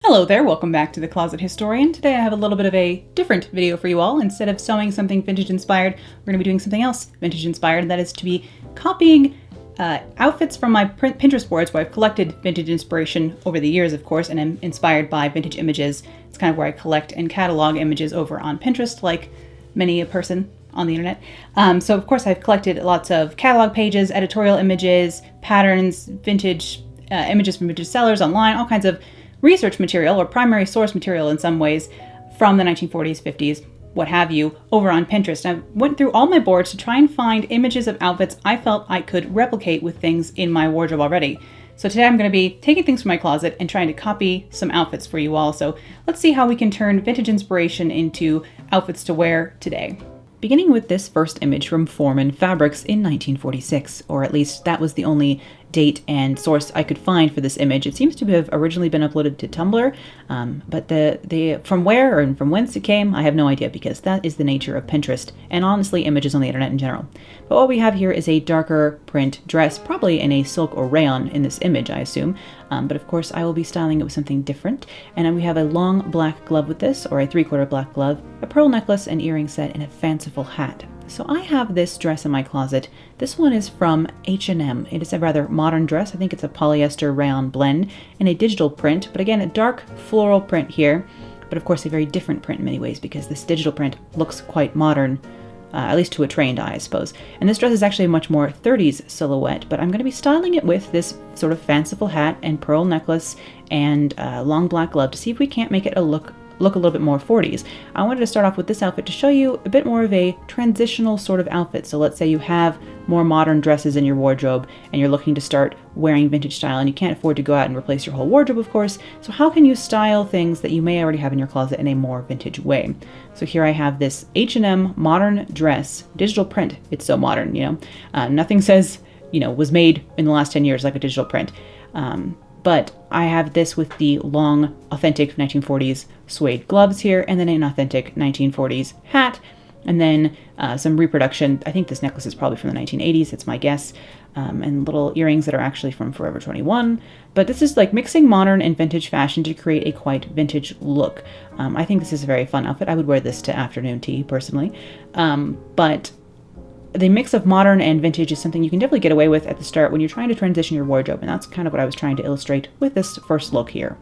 Hello there, welcome back to The Closet Historian. Today I have a little bit of a different video for you all. Instead of sewing something vintage inspired, we're going to be doing something else vintage inspired, and that is to be copying outfits from my Pinterest boards where I've collected vintage inspiration over the years, of course, and am inspired by vintage images. It's kind of where I collect and catalog images over on Pinterest, like many a person on the internet. So of course I've collected lots of catalog pages, editorial images, patterns, vintage images from vintage sellers online, all kinds of research material or primary source material in some ways from the 1940s, 50s, what have you, over on Pinterest. I went through all my boards to try and find images of outfits I felt I could replicate with things in my wardrobe already. So today I'm going to be taking things from my closet and trying to copy some outfits for you all. So let's see how we can turn vintage inspiration into outfits to wear today. Beginning with this first image from Foreman Fabrics in 1946, or at least that was the only date and source I could find for this image. It seems to have originally been uploaded to Tumblr, but the from where and from whence it came, I have no idea, because that is the nature of Pinterest, and honestly images on the internet in general. But what we have here is a darker print dress, probably in a silk or rayon in this image, I assume, but of course I will be styling it with something different. And then we have a long black glove with this, or a 3/4 black glove, a pearl necklace and earring set, and a fanciful hat. So I have this dress in my closet. This one is from H&M. It is a rather modern dress. I think it's a polyester rayon blend in a digital print, but again, a dark floral print here, but of course a very different print in many ways because this digital print looks quite modern, at least to a trained eye, I suppose. And this dress is actually a much more 30s silhouette, but I'm going to be styling it with this sort of fanciful hat and pearl necklace and long black glove to see if we can't make it look a little bit more 40s. I wanted to start off with this outfit to show you a bit more of a transitional sort of outfit. So let's say you have more modern dresses in your wardrobe and you're looking to start wearing vintage style and you can't afford to go out and replace your whole wardrobe, of course. So how can you style things that you may already have in your closet in a more vintage way? So here I have this H&M modern dress, digital print. It's so modern, you know. Nothing says, you know, was made in the last 10 years like a digital print. But I have this with the long, authentic 1940s suede gloves here, and then an authentic 1940s hat, and then some reproduction. I think this necklace is probably from the 1980s, it's my guess, and little earrings that are actually from Forever 21. But this is like mixing modern and vintage fashion to create a quite vintage look. I think this is a very fun outfit. I would wear this to afternoon tea, personally. But the mix of modern and vintage is something you can definitely get away with at the start when you're trying to transition your wardrobe, and that's kind of what I was trying to illustrate with this first look here.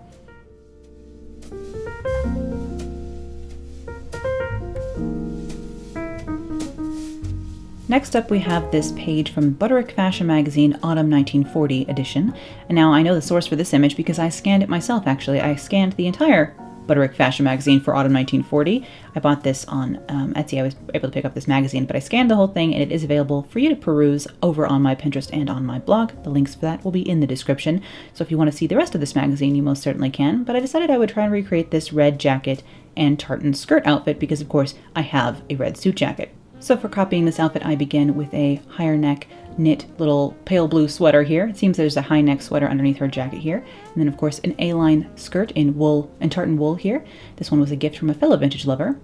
Next up we have this page from Butterick Fashion Magazine Autumn 1940 edition, and now I know the source for this image because I scanned it myself actually. I scanned the entire Butterick Fashion Magazine for Autumn 1940. I bought this on Etsy. I was able to pick up this magazine, but I scanned the whole thing and it is available for you to peruse over on my Pinterest and on my blog. The links for that will be in the description. So if you want to see the rest of this magazine, you most certainly can. But I decided I would try and recreate this red jacket and tartan skirt outfit because, of course, I have a red suit jacket. So for copying this outfit, I begin with a higher neck knit little pale blue sweater here. It seems there's a high neck sweater underneath her jacket here. And then of course an A-line skirt in wool and tartan wool here. This one was a gift from a fellow vintage lover.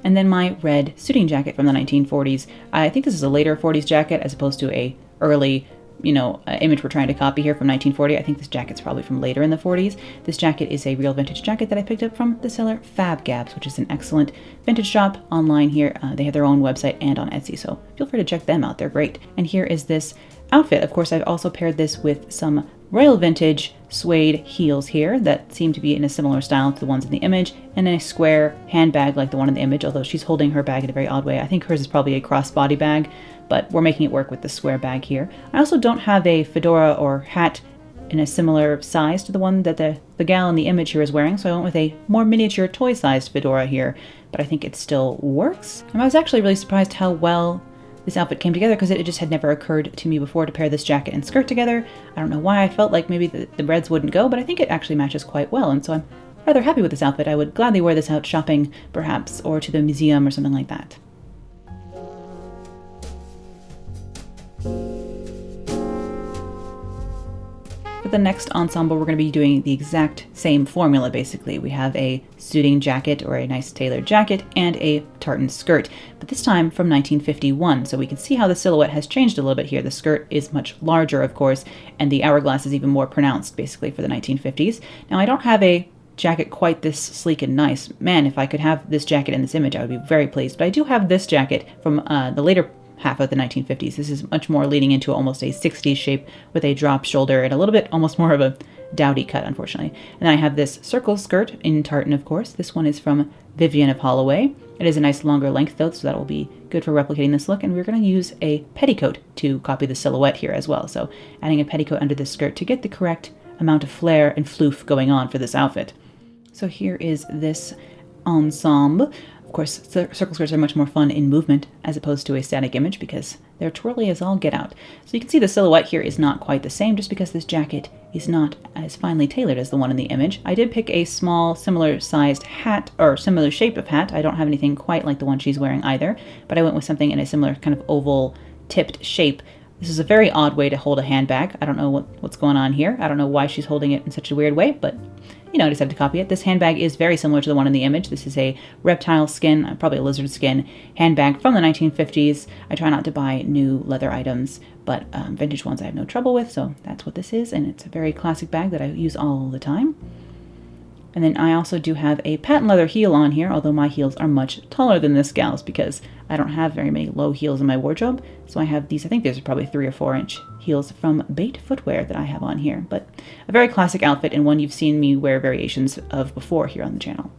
And then my red suiting jacket from the 1940s. I think this is a later 40s jacket as opposed to a early, image we're trying to copy here from 1940. I think this jacket's probably from later in the 40s. This jacket is a real vintage jacket that I picked up from the seller Fab Gabs, which is an excellent vintage shop online here. They have their own website and on Etsy, so feel free to check them out. They're great. And here is this outfit. Of course, I've also paired this with some royal vintage suede heels here that seem to be in a similar style to the ones in the image, and a square handbag like the one in the image, although she's holding her bag in a very odd way. I think hers is probably a crossbody bag, but we're making it work with the square bag here. I also don't have a fedora or hat in a similar size to the one that the gal in the image here is wearing, so I went with a more miniature toy-sized fedora here, but I think it still works. And I was actually really surprised how well this outfit came together because it just had never occurred to me before to pair this jacket and skirt together. I don't know why I felt like maybe the reds wouldn't go, but I think it actually matches quite well, and so I'm rather happy with this outfit. I would gladly wear this out shopping, perhaps, or to the museum or something like that. For the next ensemble, we're going to be doing the exact same formula, basically. We have a suiting jacket, or a nice tailored jacket, and a tartan skirt, but this time from 1951. So we can see how the silhouette has changed a little bit here. The skirt is much larger, of course, and the hourglass is even more pronounced, basically, for the 1950s. Now, I don't have a jacket quite this sleek and nice. Man, if I could have this jacket in this image, I would be very pleased. But I do have this jacket from the later half of the 1950s. This is much more leading into almost a 60s shape with a drop shoulder and a little bit almost more of a dowdy cut, unfortunately. And then I have this circle skirt in tartan, of course. This one is from Vivian of Holloway. It is a nice longer length though, so that will be good for replicating this look. And we're going to use a petticoat to copy the silhouette here as well. So adding a petticoat under this skirt to get the correct amount of flare and floof going on for this outfit. So here is this ensemble. Of course, circle skirts are much more fun in movement as opposed to a static image because they're twirly as all get out. So you can see the silhouette here is not quite the same just because this jacket is not as finely tailored as the one in the image. I did pick a small, similar sized hat, or similar shape of hat. I don't have anything quite like the one she's wearing either, but I went with something in a similar kind of oval tipped shape. This is a very odd way to hold a handbag. I don't know what's going on here. I don't know why she's holding it in such a weird way, but you know, I decided to copy it. This handbag is very similar to the one in the image. This is a reptile skin, probably a lizard skin handbag from the 1950s. I try not to buy new leather items, but vintage ones I have no trouble with, so that's what this is, and it's a very classic bag that I use all the time. And then I also do have a patent leather heel on here, although my heels are much taller than this gal's because I don't have very many low heels in my wardrobe. So I have these, I think these are probably 3 or 4 inch heels from Bait Footwear that I have on here. But a very classic outfit and one you've seen me wear variations of before here on the channel.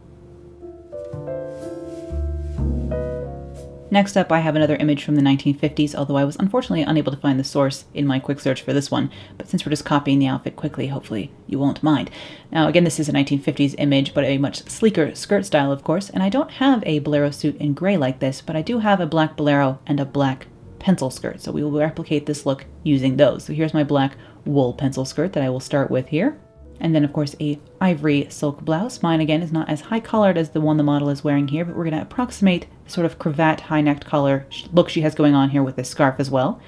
Next up, I have another image from the 1950s, although I was unfortunately unable to find the source in my quick search for this one. But since we're just copying the outfit quickly, hopefully you won't mind. Now, again, this is a 1950s image, but a much sleeker skirt style, of course. And I don't have a bolero suit in gray like this, but I do have a black bolero and a black pencil skirt. So we will replicate this look using those. So here's my black wool pencil skirt that I will start with here. And then, of course, a ivory silk blouse. Mine, again, is not as high-collared as the one the model is wearing here, but we're going to approximate the sort of cravat, high-necked collar look she has going on here with this scarf as well.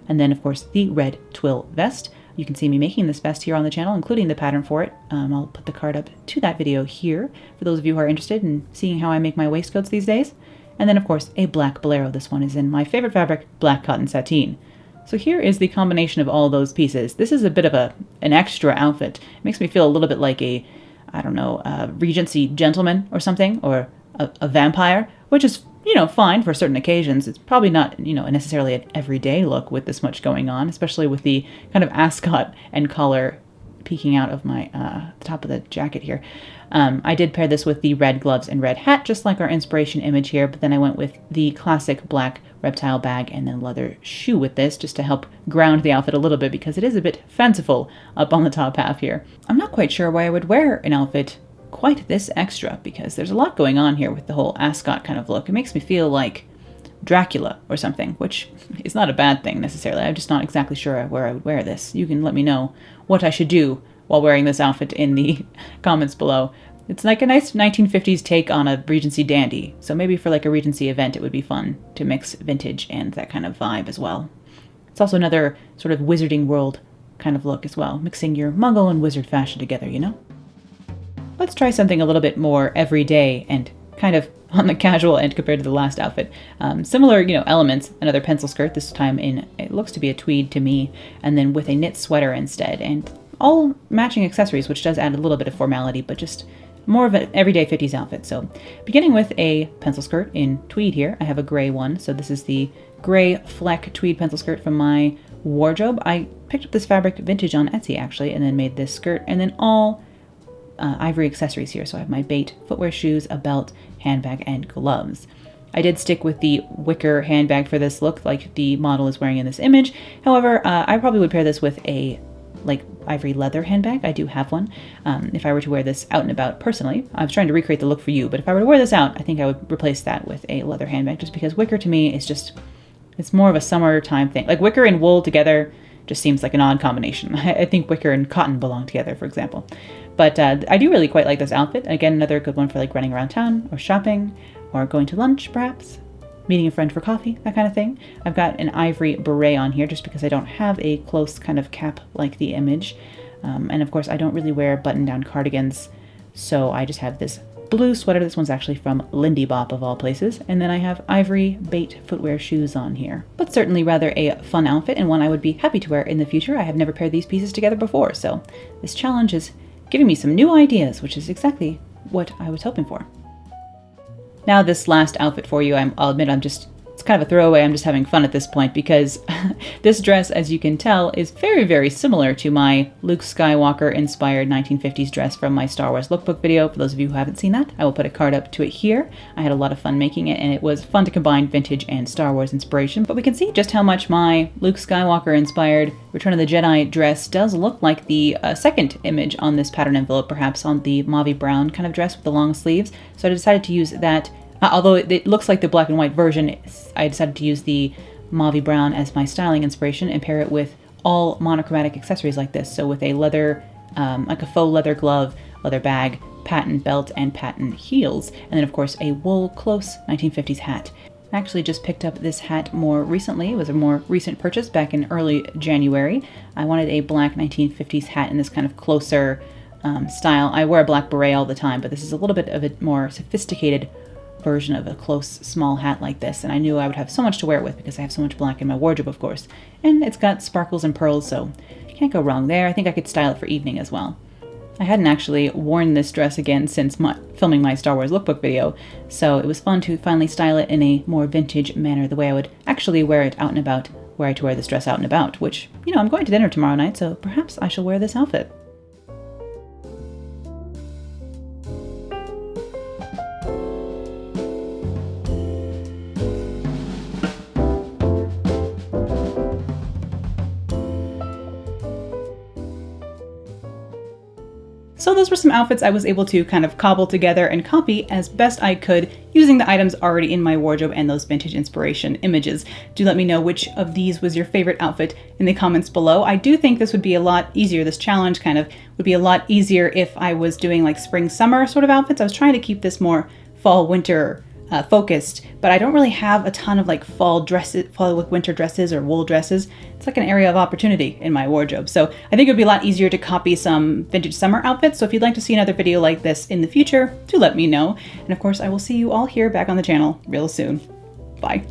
And then, of course, the red twill vest. You can see me making this vest here on the channel, including the pattern for it. I'll put the card up to that video here for those of you who are interested in seeing how I make my waistcoats these days. And then, of course, a black bolero. This one is in my favorite fabric, black cotton sateen. So here is the combination of all those pieces. This is a bit of an extra outfit. It makes me feel a little bit like a, I don't know, a Regency gentleman or something, or a vampire, which is, you know, fine for certain occasions. It's probably not, you know, necessarily an everyday look with this much going on, especially with the kind of ascot and collar peeking out of my the top of the jacket here. I did pair this with the red gloves and red hat, just like our inspiration image here, but then I went with the classic black reptile bag and then leather shoe with this, just to help ground the outfit a little bit, because it is a bit fanciful up on the top half here. I'm not quite sure why I would wear an outfit quite this extra, because there's a lot going on here with the whole ascot kind of look. It makes me feel like Dracula or something, which is not a bad thing necessarily. I'm just not exactly sure where I would wear this. You can let me know what I should do while wearing this outfit in the comments below. It's like a nice 1950s take on a Regency dandy, so maybe for like a Regency event it would be fun to mix vintage and that kind of vibe as well. It's also another sort of Wizarding World kind of look as well, mixing your Muggle and wizard fashion together, you know? Let's try something a little bit more everyday and kind of on the casual end compared to the last outfit. Similar, you know, elements. Another pencil skirt, this time in, it looks to be a tweed to me, and then with a knit sweater instead, and all matching accessories, which does add a little bit of formality, but just more of an everyday 50s outfit. So beginning with a pencil skirt in tweed here, I have a gray one. So this is the gray fleck tweed pencil skirt from my wardrobe. I picked up this fabric vintage on Etsy actually, and then made this skirt, and then all ivory accessories here. So I have my Bait footwear shoes, a belt, handbag, and gloves. I did stick with the wicker handbag for this look, like the model is wearing in this image. However, I probably would pair this with a like ivory leather handbag. I do have one. If I were to wear this out and about personally, I was trying to recreate the look for you, but if I were to wear this out, I think I would replace that with a leather handbag, just because wicker to me is just, it's more of a summertime thing. Like wicker and wool together just seems like an odd combination. I think wicker and cotton belong together, for example. But I do really quite like this outfit. Again, another good one for like running around town or shopping or going to lunch perhaps, meeting a friend for coffee, that kind of thing. I've got an ivory beret on here just because I don't have a close kind of cap like the image. And of course I don't really wear button-down cardigans, so I just have this blue sweater. This one's actually from Lindy Bop of all places. And then I have ivory Bait footwear shoes on here. But certainly rather a fun outfit and one I would be happy to wear in the future. I have never paired these pieces together before, so this challenge is giving me some new ideas, which is exactly what I was hoping for. Now this last outfit for you, I'll admit it's kind of a throwaway, I'm just having fun at this point because this dress, as you can tell, is very, very similar to my Luke Skywalker inspired 1950s dress from my Star Wars lookbook video. For those of you who haven't seen that, I will put a card up to it here. I had a lot of fun making it, and it was fun to combine vintage and Star Wars inspiration, but we can see just how much my Luke Skywalker inspired Return of the Jedi dress does look like the second image on this pattern envelope, perhaps on the mauve brown kind of dress with the long sleeves. So I decided to use that. Although it looks like the black and white version, I decided to use the mauve brown as my styling inspiration and pair it with all monochromatic accessories like this. So with a leather, like a faux leather glove, leather bag, patent belt, and patent heels. And then of course a wool close 1950s hat. I actually just picked up this hat more recently. It was a more recent purchase back in early January. I wanted a black 1950s hat in this kind of closer style. I wear a black beret all the time, but this is a little bit of a more sophisticated version of a close, small hat like this, and I knew I would have so much to wear it with because I have so much black in my wardrobe, of course. And it's got sparkles and pearls, so can't go wrong there. I think I could style it for evening as well. I hadn't actually worn this dress again since filming my Star Wars lookbook video, so it was fun to finally style it in a more vintage manner, the way I would actually wear it out and about, were I to wear this dress out and about, which, you know, I'm going to dinner tomorrow night, so perhaps I shall wear this outfit. So those were some outfits I was able to kind of cobble together and copy as best I could using the items already in my wardrobe and those vintage inspiration images. Do let me know which of these was your favorite outfit in the comments below. I do think this would be a lot easier, this challenge kind of would be a lot easier if I was doing like spring summer sort of outfits. I was trying to keep this more fall winter focused, but I don't really have a ton of like fall dresses, fall with winter dresses or wool dresses. It's like an area of opportunity in my wardrobe. So I think it would be a lot easier to copy some vintage summer outfits. So if you'd like to see another video like this in the future, do let me know. And of course, I will see you all here back on the channel real soon. Bye.